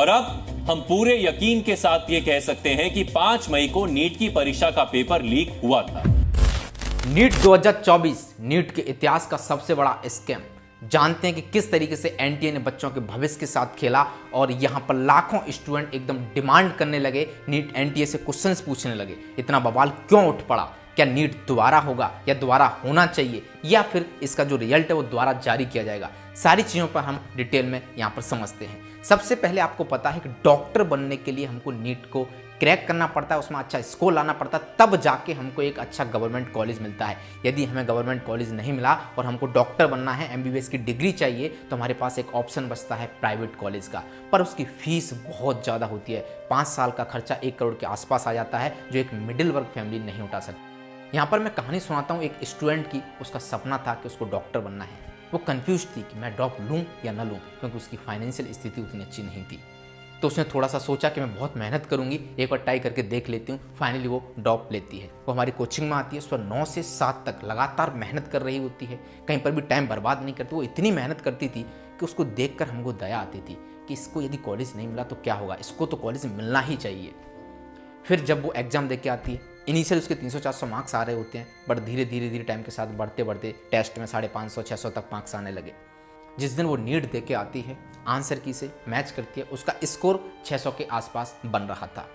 और अब हम पूरे यकीन के साथ ये कह सकते हैं कि 5 मई को नीट की परीक्षा का पेपर लीक हुआ था। नीट 2024 नीट के इतिहास का सबसे बड़ा स्कैम। जानते हैं कि किस तरीके से एनटीए ने बच्चों के भविष्य के साथ खेला और यहां पर लाखों स्टूडेंट एकदम डिमांड करने लगे, नीट एनटीए से क्वेश्चंस पूछने लगे। इतना बवाल क्यों उठ पड़ा? क्या नीट दोबारा होगा या दोबारा होना चाहिए या फिर इसका जो रिजल्ट है वो दोबारा जारी किया जाएगा? सारी चीज़ों पर हम डिटेल में यहाँ पर समझते हैं। सबसे पहले आपको पता है कि डॉक्टर बनने के लिए हमको नीट को क्रैक करना पड़ता है, उसमें अच्छा स्कोर लाना पड़ता है, तब जाके हमको एक अच्छा गवर्नमेंट कॉलेज मिलता है। यदि हमें गवर्नमेंट कॉलेज नहीं मिला और हमको डॉक्टर बनना है, एमबीबीएस की डिग्री चाहिए, तो हमारे पास एक ऑप्शन बचता है प्राइवेट कॉलेज का, पर उसकी फीस बहुत ज़्यादा होती है। 5 साल का खर्चा 1 करोड़ के आसपास आ जाता है, जो एक मिडिल वर्ग फैमिली नहीं उठा सकती। यहाँ पर मैं कहानी सुनाता हूँ एक स्टूडेंट की। उसका सपना था कि उसको डॉक्टर बनना है। वो कंफ्यूज थी कि मैं ड्रॉप लूँ या ना लूँ, क्योंकि उसकी फाइनेंशियल स्थिति उतनी अच्छी नहीं थी। तो उसने थोड़ा सा सोचा कि मैं बहुत मेहनत करूंगी, एक बार ट्राई करके देख लेती हूँ। फाइनली वो ड्रॉप लेती है। वो हमारी कोचिंग में आती है, सुबह 9 से 7 तक लगातार मेहनत कर रही होती है, कहीं पर भी टाइम बर्बाद नहीं करती। वो इतनी मेहनत करती थी कि उसको देखकर हमको दया आती थी कि इसको यदि कॉलेज नहीं मिला तो क्या होगा, इसको तो कॉलेज मिलना ही चाहिए। फिर जब वो एग्जाम दे के आती है, इनिशियल उसके 300-400 मार्क्स आ रहे होते हैं, बट धीरे धीरे टाइम के साथ बढ़ते बढ़ते टेस्ट में 550-600 तक मार्क्स आने लगे। जिस दिन वो नीट दे के आती है, आंसर की से मैच करती है, उसका स्कोर 600 के आसपास बन रहा था।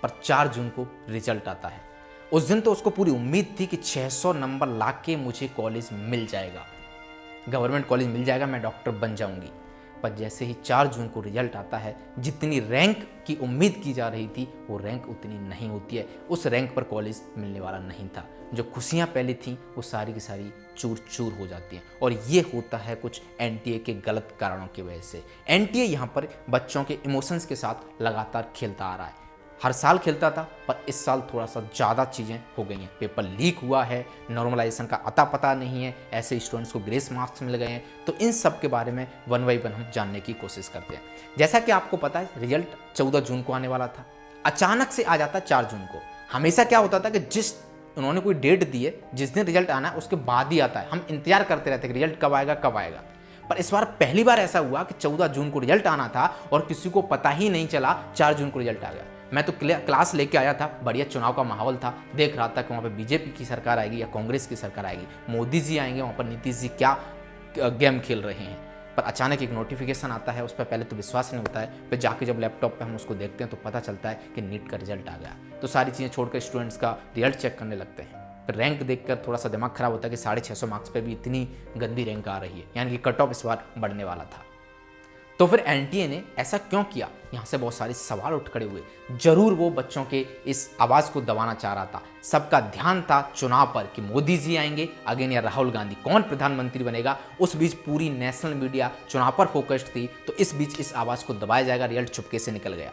पर 4 जून को रिजल्ट आता है। उस दिन तो उसको पूरी उम्मीद थी कि 600 नंबर ला के मुझे कॉलेज मिल जाएगा, गवर्नमेंट कॉलेज मिल जाएगा, मैं डॉक्टर बन जाऊंगी। पर जैसे ही 4 जून को रिजल्ट आता है, जितनी रैंक की उम्मीद की जा रही थी वो रैंक उतनी नहीं होती है। उस रैंक पर कॉलेज मिलने वाला नहीं था। जो खुशियां पहले थीं वो सारी की सारी चूर चूर हो जाती हैं। और ये होता है कुछ एनटीए के गलत कारणों की वजह से। एनटीए यहाँ पर बच्चों के इमोशंस के साथ लगातार खेलता आ रहा है। हर साल खेलता था, पर इस साल थोड़ा सा ज़्यादा चीज़ें हो गई हैं। पेपर लीक हुआ है, नॉर्मलाइजेशन का अता पता नहीं है, ऐसे स्टूडेंट्स को ग्रेस मार्क्स मिल गए हैं। तो इन सब के बारे में वन बाई वन हम जानने की कोशिश करते हैं। जैसा कि आपको पता है, रिजल्ट 14 जून को आने वाला था, अचानक से आ जाता 4 जून को। हमेशा क्या होता था कि जिस उन्होंने कोई डेट दी है, जिस दिन रिजल्ट आना है उसके बाद ही आता है। हम इंतजार करते रहते हैं कि रिजल्ट कब आएगा कब आएगा। पर इस बार पहली बार ऐसा हुआ कि 14 जून को रिजल्ट आना था और किसी को पता ही नहीं चला 4 जून को रिजल्ट आ गया। मैं तो क्लास लेके आया था, बढ़िया चुनाव का माहौल था, देख रहा था कि वहाँ पे बीजेपी की सरकार आएगी या कांग्रेस की सरकार आएगी, मोदी जी आएंगे, वहाँ पर नीतीश जी क्या गेम खेल रहे हैं। पर अचानक एक नोटिफिकेशन आता है, उस पर पहले तो विश्वास नहीं होता है, फिर जाके जब लैपटॉप पे हम उसको देखते हैं तो पता चलता है कि नीट का रिजल्ट आ गया। तो सारी चीज़ें छोड़कर स्टूडेंट्स का रिजल्ट चेक करने लगते हैं। फिर रैंक देखकर थोड़ा सा दिमाग खराब होता है कि 650 मार्क्स पे भी इतनी गंदी रैंक आ रही है, यानी कि कट ऑफ इस बार बढ़ने वाला था। तो फिर एनटीए ने ऐसा क्यों किया? यहाँ से बहुत सारे सवाल उठ खड़े हुए। जरूर वो बच्चों के इस आवाज़ को दबाना चाह रहा था। सबका ध्यान था चुनाव पर कि मोदी जी आएंगे अगेन या राहुल गांधी, कौन प्रधानमंत्री बनेगा। उस बीच पूरी नेशनल मीडिया चुनाव पर फोकस्ड थी, तो इस बीच इस आवाज़ को दबाया जाएगा। रिजल्ट चुपके से निकल गया।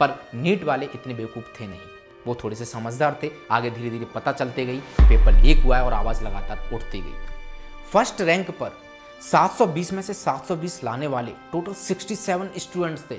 पर नीट वाले इतने बेवकूफ़ थे नहीं, वो थोड़े से समझदार थे। आगे धीरे धीरे पता चलते गई, पेपर लीक हुआ है और आवाज़ लगातार उठती गई। फर्स्ट रैंक पर 720 में से 720 लाने वाले टोटल 67 स्टूडेंट्स थे।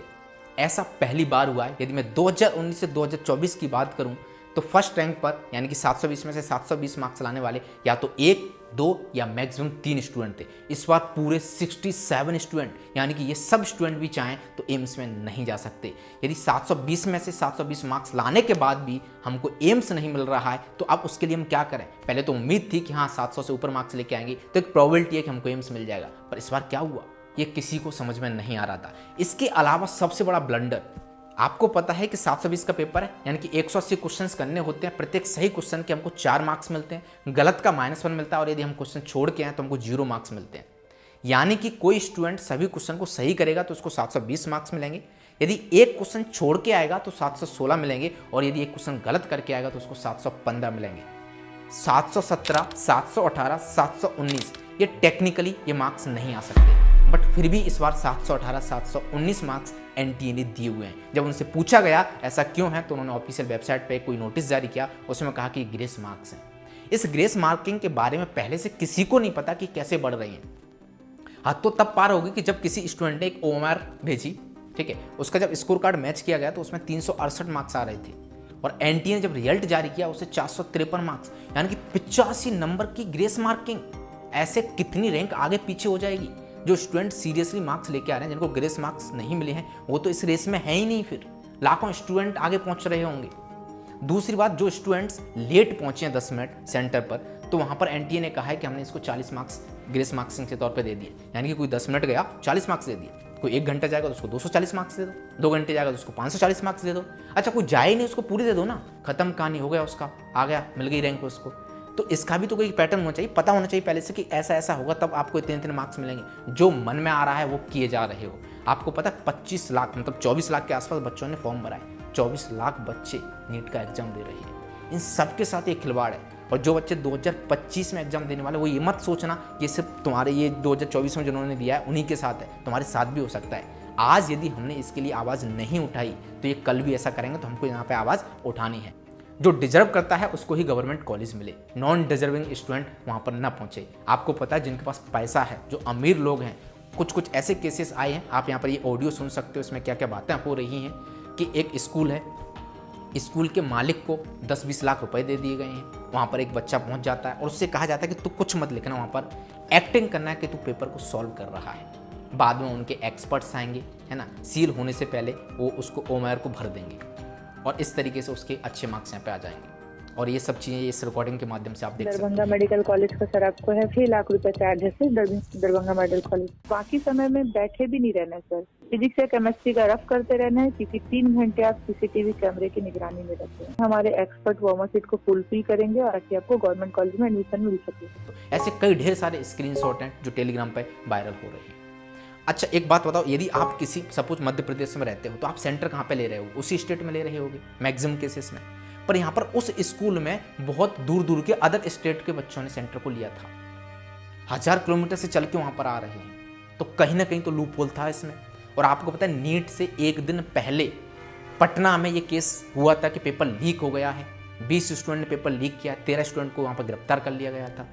ऐसा पहली बार हुआ है। यदि मैं 2019 से 2024 की बात करूं तो फर्स्ट रैंक पर यानी कि 720 में से 720 मार्क्स लाने वाले या तो 1, 2 या मैक्सिमम 3 स्टूडेंट थे। इस बार पूरे 67 स्टूडेंट, यानी कि ये सब स्टूडेंट भी चाहें तो एम्स में नहीं जा सकते। यदि 720 में से 720 मार्क्स लाने के बाद भी हमको एम्स नहीं मिल रहा है तो अब उसके लिए हम क्या करें? पहले तो उम्मीद थी कि हाँ 700 से ऊपर मार्क्स लेके आएंगे तो एक प्रोबेबिलिटी है कि हमको एम्स मिल जाएगा, पर इस बार क्या हुआ ये किसी को समझ में नहीं आ रहा था। इसके अलावा सबसे बड़ा ब्लंडर, आपको पता है कि 720 का पेपर है, यानी कि 180 क्वेश्चंस करने होते हैं। प्रत्येक सही क्वेश्चन के हमको 4 मार्क्स मिलते हैं, गलत का -1 मिलता है और यदि हम क्वेश्चन छोड़ के आए तो हमको 0 मार्क्स मिलते हैं। यानी कि कोई स्टूडेंट सभी क्वेश्चन को सही करेगा तो उसको 720 मार्क्स मिलेंगे। यदि एक क्वेश्चन छोड़ के आएगा तो 716 मिलेंगे और यदि एक क्वेश्चन गलत करके आएगा तो उसको 715 मिलेंगे। 717, 718, 719 ये टेक्निकली ये मार्क्स नहीं आ सकते, बट फिर भी इस बार 718, 719 मार्क्स एनटीए ने दिए हुए हैं। जब उनसे पूछा गया ऐसा क्यों है तो उन्होंने ऑफिशियल वेबसाइट पे कोई नोटिस जारी किया, उसमें कहा कि ग्रेस मार्क्स हैं। इस ग्रेस मार्किंग के बारे में पहले से किसी को नहीं पता कि कैसे बढ़ रही हैं। हद तो तब पार होगी कि जब किसी स्टूडेंट ने एक ओएमआर भेजी, ठीक है, उसका जब स्कोर कार्ड मैच किया गया तो उसमें 368 मार्क्स आ रहे थे और एनटीए ने जब रिजल्ट जारी किया उसे 453 मार्क्स, यानी कि 85 नंबर की ग्रेस मार्किंग। ऐसे कितनी रैंक आगे पीछे हो जाएगी? जो स्टूडेंट सीरियसली मार्क्स लेके आ रहे हैं, जिनको ग्रेस मार्क्स नहीं मिले हैं, वो तो इस रेस में है ही नहीं। फिर लाखों स्टूडेंट आगे पहुंच रहे होंगे। दूसरी बात, जो स्टूडेंट्स लेट पहुंचे हैं 10 मिनट सेंटर पर, तो वहां पर एनटीए ने कहा है कि हमने इसको 40 मार्क्स ग्रेस मार्क्सिंग के तौर पे दे दिए। यानी कि कोई 10 मिनट गया 40 मार्क्स दे दिए, कोई 1 घंटा जाएगा तो उसको 240 मार्क्स दे दो, 2 घंटे जाएगा तो उसको 540 मार्क्स दे दो। अच्छा, कोई जाए ही नहीं, उसको पूरी दे दो ना, खत्म कहानी, हो गया उसका, आ गया, मिल गई रैंक उसको। तो इसका भी तो कोई पैटर्न होना चाहिए, पता होना चाहिए पहले से कि ऐसा ऐसा होगा तब आपको इतने इतने मार्क्स मिलेंगे। जो मन में आ रहा है वो किए जा रहे हो। आपको पता है 25 लाख मतलब 24 लाख के आसपास बच्चों ने फॉर्म भरा है। 24 लाख बच्चे नीट का एग्जाम दे रहे हैं। इन सब के साथ ये खिलवाड़ है। और जो बच्चे 2025 में एग्जाम देने वाले, वो ये मत सोचना कि सिर्फ तुम्हारे ये 2024 में जिन्होंने दिया है उन्हीं के साथ है, तुम्हारे साथ भी हो सकता है। आज यदि हमने इसके लिए आवाज़ नहीं उठाई तो ये कल भी ऐसा करेंगे, तो हमको यहाँ पे आवाज़ उठानी है। जो डिजर्व करता है उसको ही गवर्नमेंट कॉलेज मिले, नॉन डिजर्विंग स्टूडेंट वहाँ पर ना पहुँचे। आपको पता है जिनके पास पैसा है, जो अमीर लोग हैं, कुछ ऐसे केसेस आए हैं, आप यहाँ पर ये ऑडियो सुन सकते हो, इसमें क्या क्या बातें हो रही हैं कि एक स्कूल है, स्कूल के मालिक को 10-20 लाख रुपए दे दिए गए हैं। वहाँ पर एक बच्चा पहुँच जाता है और उससे कहा जाता है कि तू कुछ मत लिखना, वहाँ पर एक्टिंग करना है कि तू पेपर को सॉल्व कर रहा है। बाद में उनके एक्सपर्ट्स आएंगे, है ना, सील होने से पहले वो उसको ओमआर को भर देंगे और इस तरीके से उसके अच्छे मार्क्स यहाँ पे आ जाएंगे। और ये सब चीज़ें इस रिकॉर्डिंग के माध्यम से आप देख सकते हैं। दरभंगा मेडिकल कॉलेज का सर आपको है 6 लाख रुपए चार्ज है सर, दरभंगा मेडिकल कॉलेज। बाकी समय में बैठे भी नहीं रहना सर, फिजिक्स या केमिस्ट्री का रफ करते रहना है, क्योंकि 3 घंटे आप सीसीटीवी कैमरे की निगरानी में रहते हैं। हमारे एक्सपर्ट वार्मर सीट को फुलफिल करेंगे और ताकि आपको गवर्नमेंट कॉलेज में एडमिशन मिल सके। ऐसे कई ढेर सारे स्क्रीनशॉट हैं जो टेलीग्राम पर वायरल हो रहे हैं। अच्छा, एक बात बताओ, यदि आप किसी सपोज मध्य प्रदेश में रहते हो तो आप सेंटर कहाँ पे ले रहे हो? उसी स्टेट में ले रहे होगे मैक्सिमम केसेस में। पर यहाँ पर उस स्कूल में बहुत दूर दूर के अदर स्टेट के बच्चों ने सेंटर को लिया था, 1000 किलोमीटर से चल के वहाँ पर आ रहे हैं। तो कहीं ना कहीं तो लूप होल था इसमें। और आपको पता है नीट से एक दिन पहले पटना में ये केस हुआ था कि पेपर लीक हो गया है, 20 स्टूडेंट ने पेपर लीक किया, 13 स्टूडेंट को वहाँ पर गिरफ्तार कर लिया गया था।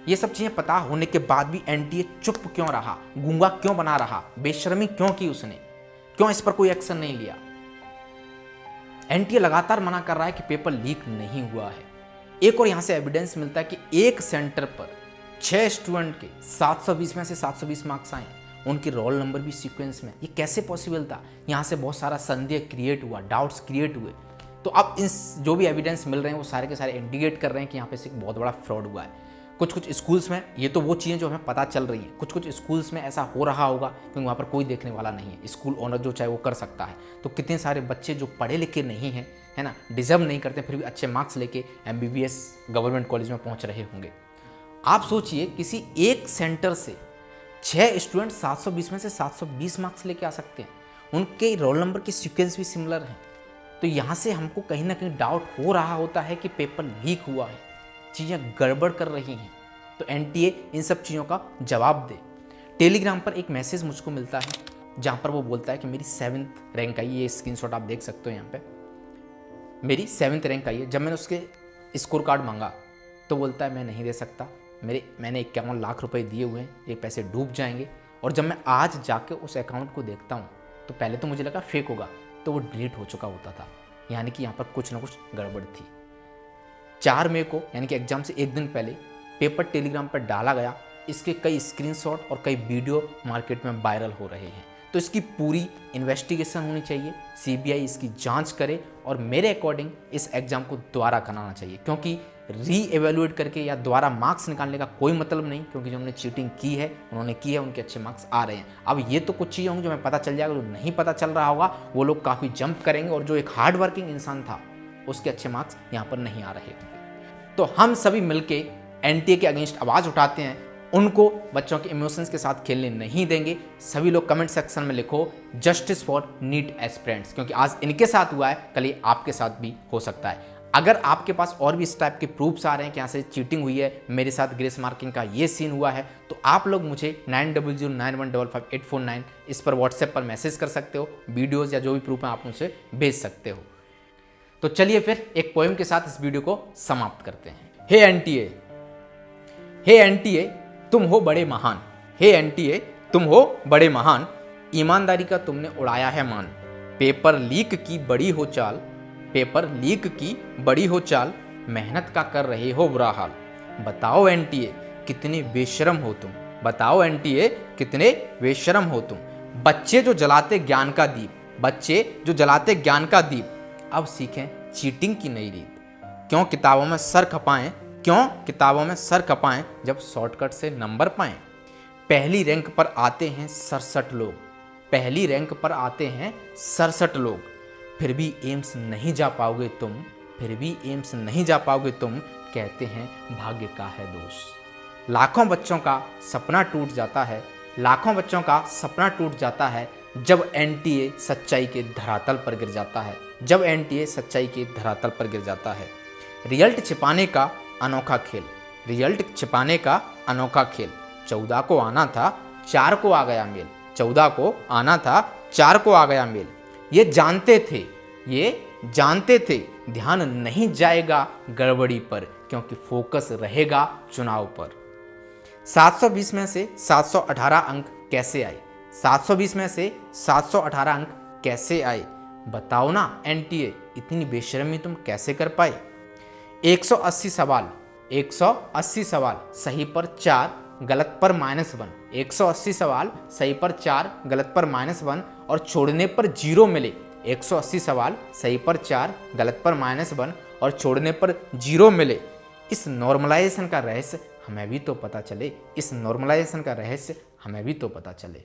ये सब चीज़ें पता होने के बाद भी एनटीए चुप क्यों रहा, गूंगा क्यों बना रहा, बेशर्मी क्यों की उसने, क्यों इस पर कोई एक्शन नहीं लिया? एनटीए लगातार मना कर रहा है कि पेपर लीक नहीं हुआ है। एक और यहां से एविडेंस मिलता है कि एक सेंटर पर 6 स्टूडेंट के 720 में से 720 मार्क्स आए, उनके रोल नंबर भी सीक्वेंस में। ये कैसे पॉसिबल था? यहां से बहुत सारा संदेह क्रिएट हुआ, डाउट्स क्रिएट हुए। तो अब इन जो भी एविडेंस मिल रहे हैं वो सारे के सारे इंडिकेट कर रहे हैं कि यहाँ पे से एक बहुत बड़ा फ्रॉड हुआ है। कुछ स्कूल्स में ये तो वो चीज़ें जो हमें पता चल रही हैं, कुछ स्कूल्स में ऐसा हो रहा होगा क्योंकि वहाँ पर कोई देखने वाला नहीं है, स्कूल ओनर जो चाहे वो कर सकता है। तो कितने सारे बच्चे जो पढ़े लिखे नहीं हैं, है ना, डिजर्व नहीं करते, फिर भी अच्छे मार्क्स लेके MBBS गवर्नमेंट कॉलेज में पहुँच रहे होंगे। आप सोचिए किसी एक सेंटर से 6 स्टूडेंट 720 में से 720 मार्क्स लेके आ सकते हैं, उनके रोल नंबर के सीक्वेंस भी सिमिलर हैं। तो यहाँ से हमको कहीं ना कहीं डाउट हो रहा होता है कि पेपर लीक हुआ है, चीज़ें गड़बड़ कर रही हैं। तो एनटीए इन सब चीज़ों का जवाब दे। टेलीग्राम पर एक मैसेज मुझको मिलता है जहाँ पर वो बोलता है कि मेरी 7th रैंक आई है। ये स्क्रीनशॉट आप देख सकते हो यहाँ पे, मेरी 7th रैंक आई है। जब मैंने उसके स्कोर कार्ड मांगा तो बोलता है मैं नहीं दे सकता, मैंने 51 लाख रुपए दिए हुए हैं, ये पैसे डूब जाएंगे। और जब मैं आज जाके उस अकाउंट को देखता हूँ तो पहले तो मुझे लगा फेक होगा, तो वो डिलीट हो चुका होता था। यानी कि यहाँ पर कुछ ना कुछ गड़बड़ थी। 4 मई को यानी कि एग्जाम से एक दिन पहले पेपर टेलीग्राम पर डाला गया। इसके कई स्क्रीनशॉट और कई वीडियो मार्केट में वायरल हो रहे हैं। तो इसकी पूरी इन्वेस्टिगेशन होनी चाहिए, सीबीआई इसकी जांच करे और मेरे अकॉर्डिंग इस एग्ज़ाम को दोबारा कराना चाहिए, क्योंकि री एवेल्युएट करके या दोबारा मार्क्स निकालने का कोई मतलब नहीं, क्योंकि जिन्होंने चीटिंग की है उन्होंने की है, उनके अच्छे मार्क्स आ रहे हैं। अब ये तो कुछ चीज़ें होंगी जो हमें पता चल जाएगा, जो नहीं पता चल रहा होगा वो लोग काफ़ी जंप करेंगे और जो एक हार्ड वर्किंग इंसान था उसके अच्छे मार्क्स यहाँ पर नहीं आ रहे होंगे। तो हम सभी मिलके एनटीए के अगेंस्ट आवाज़ उठाते हैं, उनको बच्चों के इमोशंस के साथ खेलने नहीं देंगे। सभी लोग कमेंट सेक्शन में लिखो जस्टिस फॉर नीट एस्पिरेंट्स, क्योंकि आज इनके साथ हुआ है, कल ये आपके साथ भी हो सकता है। अगर आपके पास और भी इस टाइप के प्रूफ्स आ रहे हैं कि यहाँ से चीटिंग हुई है, मेरे साथ ग्रेस मार्किंग का ये सीन हुआ है, तो आप लोग मुझे 9009155849 इस पर व्हाट्सएप पर मैसेज कर सकते हो। वीडियोज़ या जो भी प्रूफ है आप मुझसे भेज सकते हो। तो चलिए फिर एक पोएम के साथ इस वीडियो को समाप्त करते हैं। हे एनटीए तुम हो बड़े महान, हे एनटीए तुम हो बड़े महान, ईमानदारी का तुमने उड़ाया है मान। पेपर लीक की बड़ी हो चाल, पेपर लीक की बड़ी हो चाल, मेहनत का कर रहे हो बुरा हाल। बताओ एनटीए कितने बेशरम हो तुम, बताओ एनटीए कितने बेशरम हो तुम। बच्चे जो जलाते ज्ञान का दीप, बच्चे जो जलाते ज्ञान का दीप, अब सीखें चीटिंग की नई रीत। क्यों किताबों में सर खपाएं, क्यों किताबों में सर खपाएं जब शॉर्टकट से नंबर पाएं। पहली रैंक पर आते हैं 67 लोग, पहली रैंक पर आते हैं 67 लोग, फिर भी एम्स नहीं जा पाओगे तुम, फिर भी एम्स नहीं जा पाओगे तुम, कहते हैं भाग्य का है दोष। लाखों बच्चों का सपना टूट जाता है, लाखों बच्चों का सपना टूट जाता है जब एनटीए सच्चाई के धरातल पर गिर जाता है, जब एनटीए सच्चाई के धरातल पर गिर जाता है। रिजल्ट छिपाने का अनोखा खेल, रिजल्ट छिपाने का अनोखा खेल। 14 को आना था 4 को आ गया मेल, 14 को आना था 4 को आ गया मेल। ये जानते थे, ये जानते थे ध्यान नहीं जाएगा गड़बड़ी पर, क्योंकि फोकस रहेगा चुनाव पर। 720 में से 718 अंक कैसे आए, 720 में से 718 अंक कैसे आए, बताओ ना एनटीए इतनी बेशर्मी तुम कैसे कर पाए। 180 सवाल, 180 सवाल सही पर 4, गलत पर -1, 180 सवाल सही पर 4, गलत पर -1 और छोड़ने पर 0 मिले। 180 सवाल सही पर 4, गलत पर -1 और छोड़ने पर 0 मिले। इस नॉर्मलाइजेशन का रहस्य हमें भी तो पता चले, इस नॉर्मलाइजेशन का रहस्य हमें भी तो पता चले।